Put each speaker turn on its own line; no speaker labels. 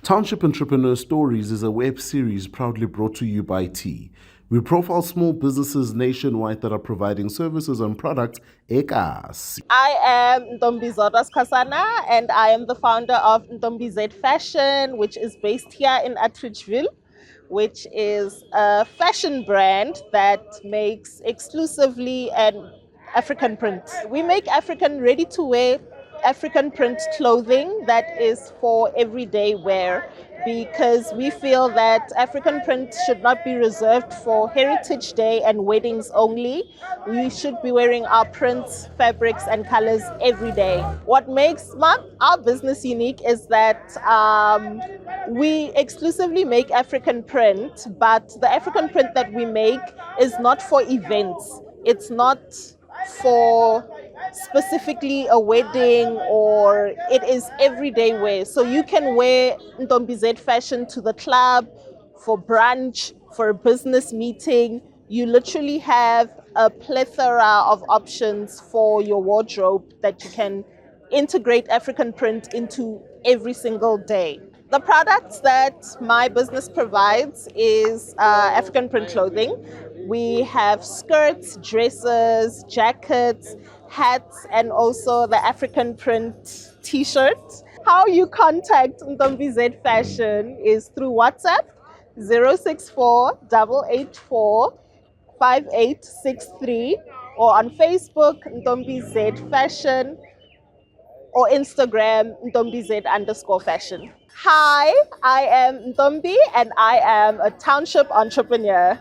Township Entrepreneur Stories is a web series proudly brought to you by T. We profile small businesses nationwide that are providing services and products ekas.
I am Ntombizodwa Skosana and I am the founder of Ntombiz Fashion, which is based here in Atteridgeville, which is a fashion brand that makes exclusively an African print. We make African ready to wear African print clothing that is for everyday wear because we feel that African print should not be reserved for Heritage Day and weddings only. We should be wearing our prints, fabrics, and colors every day. What makes our business unique is that we exclusively make African print, but the African print that we make is not for events. It's not for specifically a wedding, or it is everyday wear. So you can wear Ntombiz fashion to the club, for brunch, for a business meeting. You literally have a plethora of options for your wardrobe that you can integrate African print into every single day. The products that my business provides is African print clothing. We have skirts, dresses, jackets, hats, and also the African print t-shirts. How you contact Ntombiz Fashion is through WhatsApp 064 884 5863, or on Facebook Ntombiz Fashion, or Instagram Ntombiz_fashion. Hi, I am Ntombi and I am a township entrepreneur.